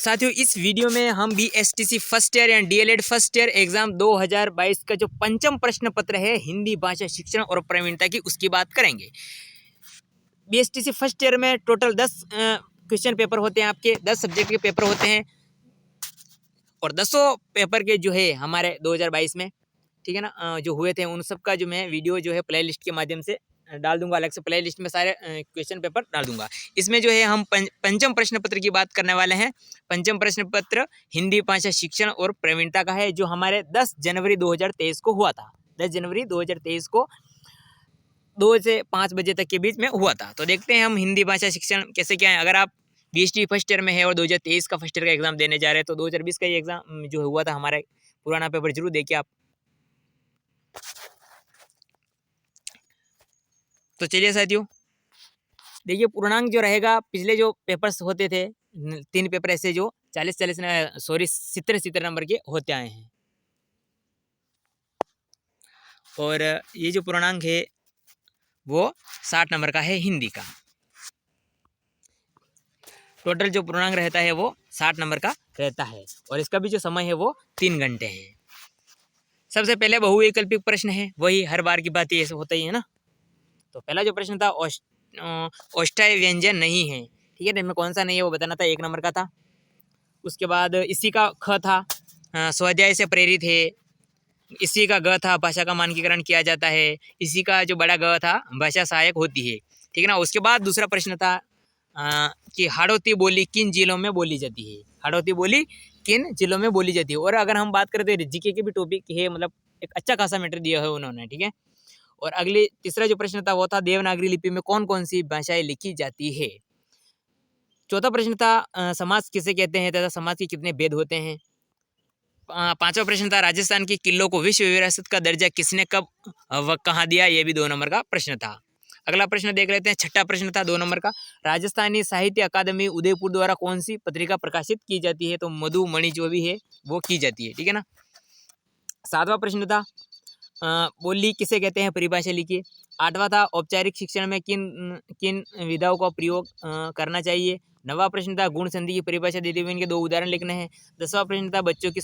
साथियों इस वीडियो में हम बीएसटीसी फर्स्ट ईयर या डीएलएड फर्स्ट ईयर एग्जाम 2022 का जो पंचम प्रश्न पत्र है हिंदी भाषा शिक्षण और प्रवीणता की उसकी बात करेंगे। बीएसटीसी फर्स्ट ईयर में टोटल 10 क्वेश्चन पेपर होते हैं, आपके 10 सब्जेक्ट के पेपर होते हैं और 10 पेपर के जो है हमारे 2022 में, ठीक है ना, जो हुए थे उन सब का जो मैं वीडियो जो है प्ले लिस्ट के माध्यम से डाल दूंगा, अलग से प्ले लिस्ट में सारे क्वेश्चन पेपर डाल दूंगा। इसमें जो है हम पंचम प्रश्न पत्र की बात करने वाले हैं। पंचम प्रश्न पत्र हिंदी भाषा शिक्षण और प्रवीणता का है, जो हमारे 10 जनवरी 2023 को हुआ था। 10 जनवरी 2023 को 2 से 5 बजे तक के बीच में हुआ था। तो देखते हैं हम हिंदी भाषा शिक्षण कैसे क्या है। अगर आप बीएसटी फर्स्ट ईयर में है और 2023 का फर्स्ट ईयर का एग्जाम देने जा रहे हैं तो 2020 का ये एग्जाम जो हुआ था हमारा पुराना पेपर जरूर देखिए आप। तो चलिए साथियों देखिए, पूर्णांक जो रहेगा, पिछले जो पेपर्स होते थे 3 पेपर ऐसे जो 70 नंबर के होते आए हैं और ये जो पूर्णांक है वो 60 नंबर का है हिंदी का। टोटल जो पूर्णांक रहता है वो 60 नंबर का रहता है और इसका भी जो समय है वो 3 घंटे है। सबसे पहले बहुविकल्पिक प्रश्न है, वही हर बार की बात ऐसे होता ही है ना। तो पहला जो प्रश्न था औष्ठ्य व्यंजन नहीं है, ठीक है, इनमें कौन सा नहीं है वो बताना था, 1 नंबर का था। उसके बाद इसी का ख था, स्वाध्याय से प्रेरित है। इसी का ग था, भाषा का मानकीकरण किया जाता है। इसी का जो बड़ा ग था, भाषा सहायक होती है, ठीक है ना। उसके बाद दूसरा प्रश्न था कि हाड़ौती बोली किन जिलों में बोली जाती है। हाड़ौती बोली किन जिलों में बोली जाती है। और अगर हम बात करें तो जीके के भी टॉपिक है, मतलब एक अच्छा खासा मैटर दिया है उन्होंने, ठीक है। और अगले तीसरा जो प्रश्न था वो था देवनागरी लिपि में कौन कौन सी भाषाएं लिखी जाती है। चौथा प्रश्न था समाज किसे कहते हैं तथा समाज के कितने भेद होते हैं। पांचवा प्रश्न था राजस्थान की किलों को विश्व विरासत का दर्जा किसने कब व कहाँ दिया, ये भी 2 नंबर का प्रश्न था। अगला प्रश्न देख लेते हैं, छठा प्रश्न था 2 नंबर का, राजस्थानी साहित्य अकादमी उदयपुर द्वारा कौन सी पत्रिका प्रकाशित की जाती है। तो मधुमणि जो भी है वो की जाती है, ठीक है ना। सातवां प्रश्न था बोली किसे कहते हैं, परिभाषा लिखिए। आठवां था औपचारिक शिक्षण में किन किन विधाओं का प्रयोग करना चाहिए। 9वां प्रश्न था गुण संधि की परिभाषा देते हुए इनके 2 उदाहरण लिखने हैं। 10वां प्रश्न था बच्चों की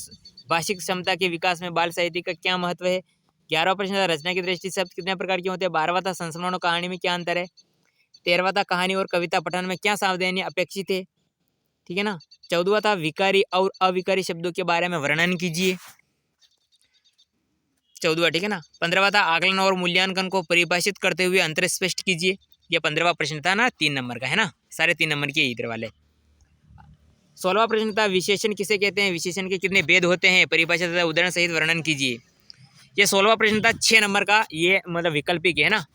भाषिक क्षमता के विकास में बाल साहित्य का क्या महत्व है। 11वां प्रश्न था रचना की दृष्टि से शब्द कितने प्रकार के होते हैं। 12वां था संस्मरण और कहानी में क्या अंतर है। 13वां था कहानी और कविता पठन में क्या सावधानी अपेक्षित है, ठीक है ना। 14वां था विकारी और अविकारी शब्दों के बारे में वर्णन कीजिए, 14वां, ठीक है ना। 15वां था आकलन और मूल्यांकन को परिभाषित करते हुए अंतर स्पष्ट कीजिए। ये 15वां प्रश्न था ना, 3 नंबर का है ना, सारे 3 नंबर के इधर वाले। 16वां प्रश्न था विशेषण किसे कहते हैं, विशेषण के कितने भेद होते हैं, परिभाषा तथा उदाहरण सहित वर्णन कीजिए। ये 16वां प्रश्न था 6 नंबर का, ये मतलब विकल्पिक है ना।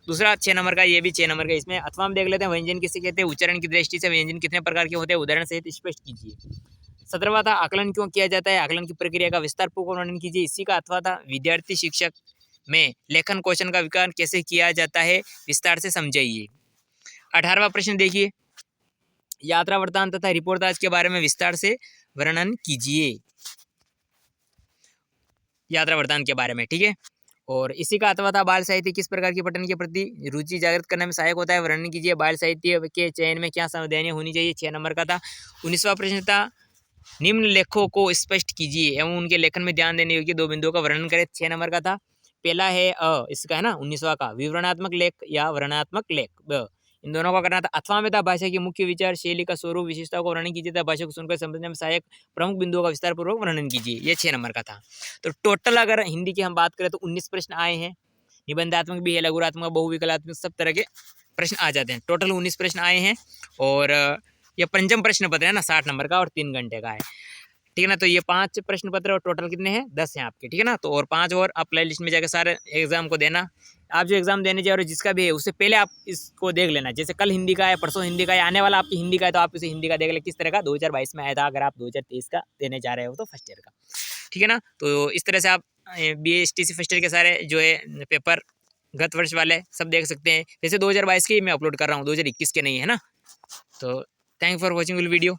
दूसरा 6 नंबर का, ये भी 6 नंबर का। इसमें अथवा हम देख लेते हैं व्यंजन किसे कहते हैं, उच्चारण की दृष्टि से व्यंजन कितने प्रकार के होते हैं, उदाहरण सहित स्पष्ट कीजिए। 17वां था आकलन क्यों किया जाता है, आकलन की प्रक्रिया का विस्तारपूर्वक वर्णन कीजिए। इसी का अथवा था विद्यार्थी शिक्षक में लेखन कौशल का विकास कैसे किया जाता है, विस्तार से समझाइए। 18वां प्रश्न देखिए, यात्रा वृत्तांत तथा रिपोर्टाज के बारे में विस्तार से वर्णन कीजिए, यात्रा वृत्तांत के बारे में, ठीक है। और इसी का अथवा था बाल साहित्य किस प्रकार के पठन के प्रति रुचि जागृत करने में सहायक होता है, वर्णन कीजिए। बाल साहित्य के चयन में क्या सावधानियां होनी चाहिए, 6 नंबर का था। 19वां प्रश्न था निम्न लेखों को स्पष्ट कीजिए एवं उनके लेखन में ध्यान देने योग्य 2 बिंदुओं का वर्णन करें, 6 नंबर का था। पहला है इसका है ना 19वां का विवरणात्मक लेख या वर्णनात्मक लेख, इन दोनों का करना था। अथवा में था भाषा की मुख्य विचार शैली का स्वरूप विशेषताओं का वर्णन कीजिए तथा भाषा को सुनकर समझने में सहायक प्रमुख बिंदुओं का विस्तार पूर्वक वर्णन कीजिए, ये 6 नंबर का था। तो टोटल अगर हिंदी की हम बात करें तो 19 प्रश्न आए हैं। निबंधात्मक भी है, लघुरात्मक, बहुविकलात्मक, सब तरह के प्रश्न आ जाते हैं। टोटल 19 प्रश्न आए हैं और ये पंचम प्रश्न पत्र है ना 60 नंबर का और 3 घंटे का है, ठीक है ना। तो ये 5 प्रश्न पत्र और टोटल कितने हैं, 10 हैं आपके, ठीक है ना। तो और 5 और आप प्ले लिस्ट में जाकर सारे एग्जाम को देना। आप जो एग्जाम देने जा रहे हो जिसका भी है उससे पहले आप इसको देख लेना, जैसे कल हिंदी का है, परसों हिंदी का है, आने वाला आपकी हिंदी का है, तो आप इसे हिंदी का देख लें किस तरह का 2022 में आया था, अगर आप 2023 का देने जा रहे हो तो फर्स्ट ईयर का, ठीक है ना। तो इस तरह से आप बीएसटीसी फर्स्ट ईयर के सारे जो है पेपर गत वर्ष वाले सब देख सकते हैं। जैसे 2022 के ही मैं अपलोड कर रहा हूँ, 2021 के नहीं है ना। तो thank for watching will video.